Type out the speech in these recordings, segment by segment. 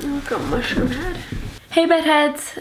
Look at mushroom head. Hey bedheads.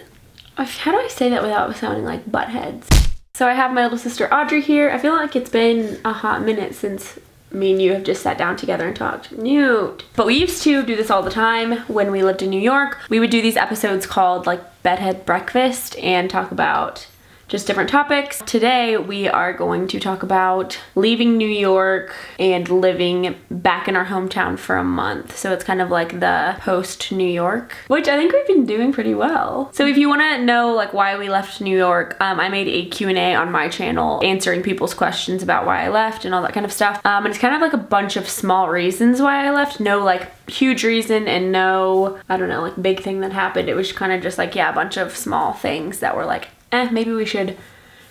How do I say that without sounding like butt heads? So I have my little sister Audrey here. I feel like it's been a hot minute since me and you have just sat down together and talked. Newt. But we used to do this all the time when we lived in New York. We would do these episodes called like Bedhead Breakfast and talk about just different topics. Today we are going to talk about leaving New York and living back in our hometown for a month. So it's kind of like the post New York, which I think we've been doing pretty well. So if you want to know like why we left New York, I made a Q&A on my channel answering people's questions about why I left and all that kind of stuff. And it's kind of like a bunch of small reasons why I left. No like huge reason and no, I don't know, like big thing that happened. It was kind of just like, yeah, a bunch of small things that were like, maybe we should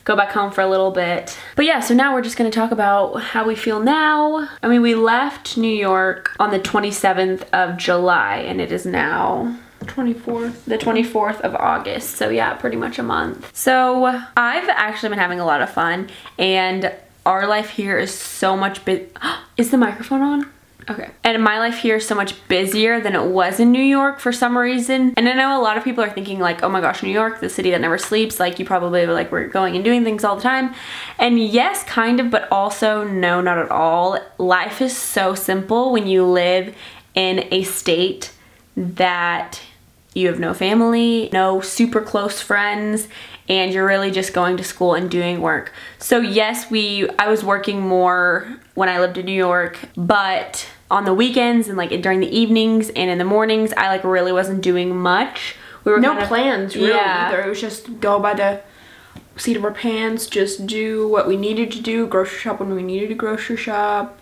go back home for a little bit. But yeah, so now we're just gonna talk about how we feel now. I mean, we left New York on the 27th of July and it is now the 24th of August. So yeah, pretty much a month. So I've actually been having a lot of fun and our life here is so much Is the microphone on? Okay. And my life here is so much busier than it was in New York for some reason. And I know a lot of people are thinking like, oh my gosh, New York, the city that never sleeps. Like you probably like we're going and doing things all the time. And yes, kind of, but also no, not at all. Life is so simple when you live in a state that you have no family, no super close friends, and you're really just going to school and doing work. So yes, I was working more when I lived in New York, but on the weekends and like during the evenings and in the mornings, I like really wasn't doing much. We were no plans really either. It was just go by the seat of our pants, just do what we needed to do, grocery shop when we needed to grocery shop.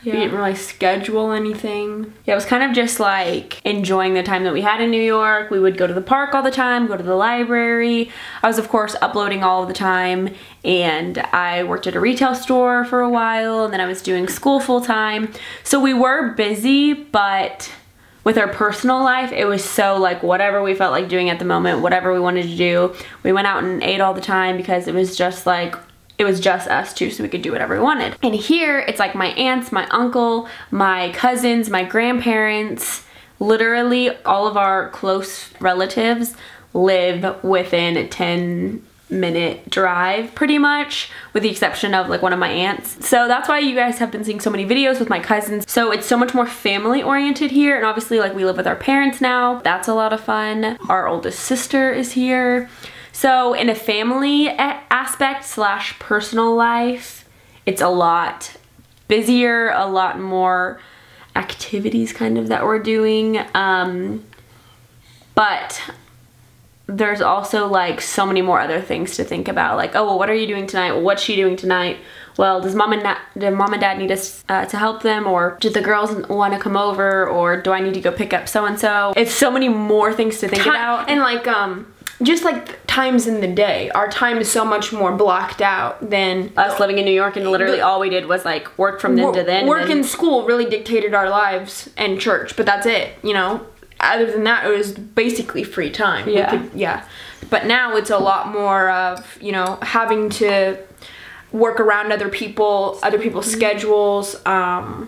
Yeah. We didn't really schedule anything. Yeah, it was kind of just like enjoying the time that we had in New York. We would go to the park all the time, go to the library. I was of course uploading all of the time and I worked at a retail store for a while and then I was doing school full time. So we were busy, but with our personal life, it was so like whatever we felt like doing at the moment, whatever we wanted to do. We went out and ate all the time because it was just like, it was just us two, so we could do whatever we wanted. And here, it's like my aunts, my uncle, my cousins, my grandparents, literally all of our close relatives live within a 10-minute drive, pretty much, with the exception of like one of my aunts. So that's why you guys have been seeing so many videos with my cousins. So it's so much more family oriented here, and obviously like we live with our parents now. That's a lot of fun. Our oldest sister is here. So in a family aspect / personal life, it's a lot busier, a lot more activities kind of that we're doing. But there's also like so many more other things to think about. Like, oh, well, what are you doing tonight? Well, what's she doing tonight? Well, do mom and dad need us to help them? Or do the girls want to come over? Or do I need to go pick up so-and-so? It's so many more things to think about. And like, just like times in the day, our time is so much more blocked out than us living in New York, and literally all we did was like work from then to then. Work and school really dictated our lives, and church, but that's it, you know. Other than that, it was basically free time. Yeah. But now it's a lot more of, you know, having to work around other people's schedules, a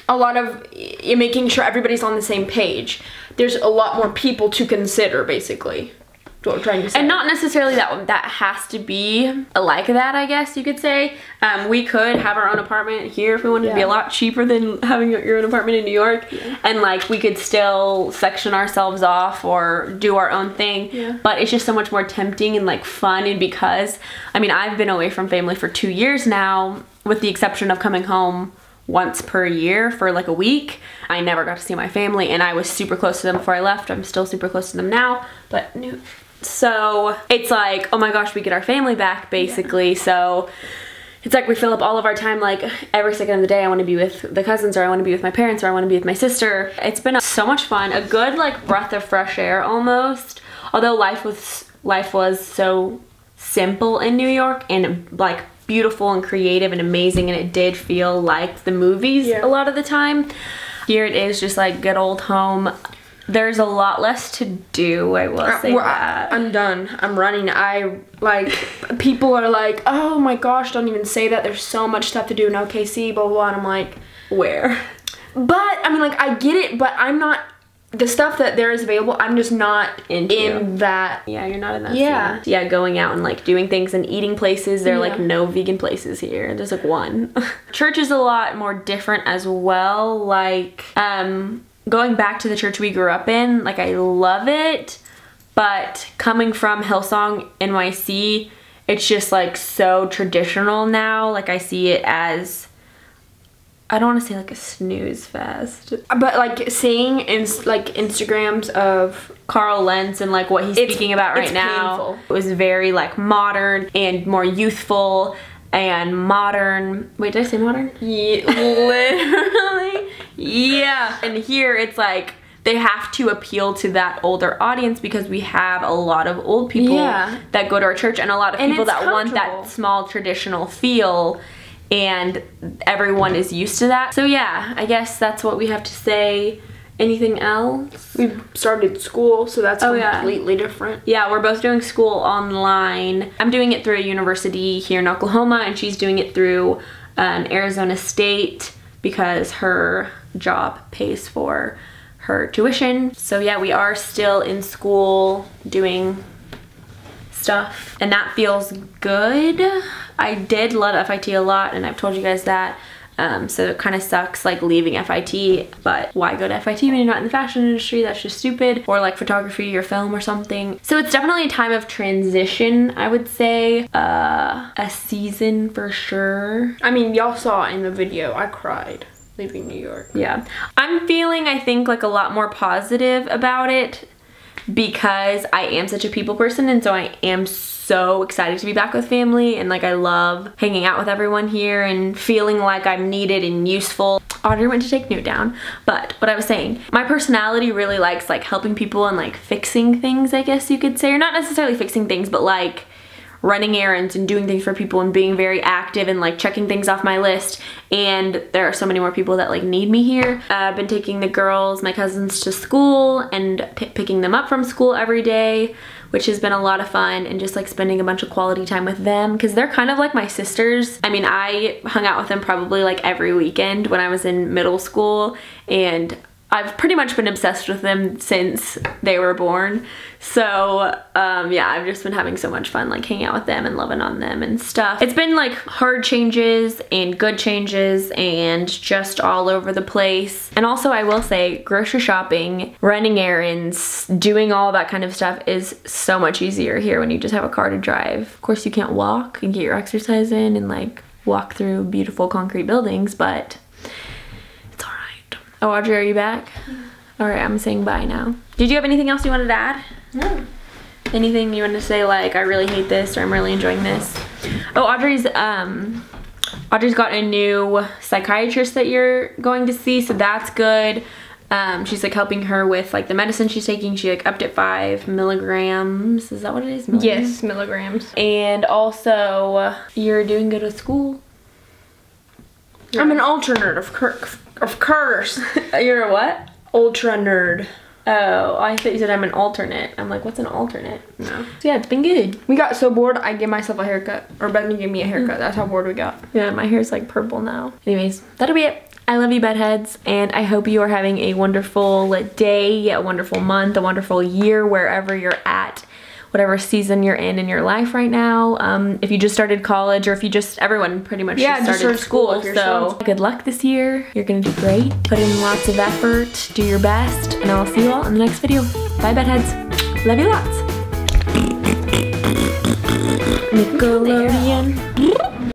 lot of making sure everybody's on the same page. There's a lot more people to consider, basically. That's what we're trying to say. And not necessarily that has to be like that, I guess you could say. We could have our own apartment here if we wanted to be a lot cheaper than having your own apartment in New York. Yeah. And like we could still section ourselves off or do our own thing. Yeah. But it's just so much more tempting and like fun, and because, I mean, I've been away from family for 2 years now, with the exception of coming home once per year for like a week. I never got to see my family, and I was super close to them before I left. I'm still super close to them now, but no. So it's like, oh my gosh, we get our family back basically. Yeah. So it's like we fill up all of our time, like every second of the day I want to be with the cousins, or I want to be with my parents, or I want to be with my sister. It's been so much fun, a good like breath of fresh air almost. Although life was so simple in New York and like beautiful and creative and amazing, and it did feel like the movies a lot of the time. Here it is just like good old home. There's a lot less to do, I will say that. I'm done. I'm running. People are like, oh my gosh, don't even say that. There's so much stuff to do in OKC, blah, blah, blah. And I'm like, where? But, I mean, like, I get it, but I'm not the stuff that there is available, I'm just not in that. Yeah, you're not in that scene. Yeah, going out and like doing things and eating places. There are like no vegan places here. There's like one. Church is a lot more different as well. Like going back to the church we grew up in, like I love it, but coming from Hillsong, NYC, it's just like so traditional now. Like I see it as, I don't want to say like a snooze fest, but like seeing like Instagrams of Carl Lentz and like what he's speaking about right now, painful. It was very like modern and more youthful and modern. Wait, did I say modern? Yeah, literally. Yeah. And here it's like they have to appeal to that older audience because we have a lot of old people that go to our church and a lot of people that want that small traditional feel. And everyone is used to that. So yeah, I guess that's what we have to say. Anything else? We started school, so that's completely different. Yeah, we're both doing school online. I'm doing it through a university here in Oklahoma, and she's doing it through Arizona State because her job pays for her tuition. So yeah, we are still in school doing stuff, and that feels good. I did love FIT a lot, and I've told you guys that. So it kind of sucks like leaving FIT, but why go to FIT when you're not in the fashion industry? That's just stupid. Or like photography or film or something. So it's definitely a time of transition, I would say. A season for sure. I mean, y'all saw in the video, I cried leaving New York. Yeah. I'm feeling, I think, like a lot more positive about it because I am such a people person, and so I am so excited to be back with family, and like I love hanging out with everyone here and feeling like I'm needed and useful. Audrey went to take Newt down, but what I was saying, my personality really likes like helping people and like fixing things, I guess you could say, or not necessarily fixing things, but like running errands and doing things for people and being very active and like checking things off my list. And there are so many more people that like need me here. I've been taking the girls, my cousins, to school and picking them up from school every day, which has been a lot of fun, and just like spending a bunch of quality time with them because they're kind of like my sisters. I mean, I hung out with them probably like every weekend when I was in middle school, and I've pretty much been obsessed with them since they were born. So yeah, I've just been having so much fun like hanging out with them and loving on them and stuff. It's been like hard changes and good changes and just all over the place. And also I will say grocery shopping, running errands, doing all that kind of stuff is so much easier here when you just have a car to drive. Of course you can't walk and get your exercise in and like walk through beautiful concrete buildings, but it's all right. Oh, Audrey, are you back? Yeah. All right, I'm saying bye now. Did you have anything else you wanted to add? No. Anything you wanted to say, like I really hate this or I'm really enjoying this? Oh, Audrey's got a new psychiatrist that you're going to see, so that's good. She's like helping her with like the medicine she's taking. She like upped it 5 milligrams. Is that what it is? Milligrams? Yes, milligrams. And also you're doing good with school. I'm an ultra nerd, of course. You're a what? Ultra nerd. Oh, I thought you said I'm an alternate. I'm like, what's an alternate? No. So yeah, it's been good. We got so bored, I gave myself a haircut. Or Bethany gave me a haircut. That's how bored we got. Yeah, my hair's like purple now. Anyways, that'll be it. I love you, bedheads, and I hope you are having a wonderful day, a wonderful month, a wonderful year, wherever you're at, whatever season you're in your life right now. If you just started college, or if you just, everyone pretty much just started school, so good luck this year. You're gonna do great. Put in lots of effort, do your best, and I'll see you all in the next video. Bye, bedheads. Love you lots. Nickelodeon.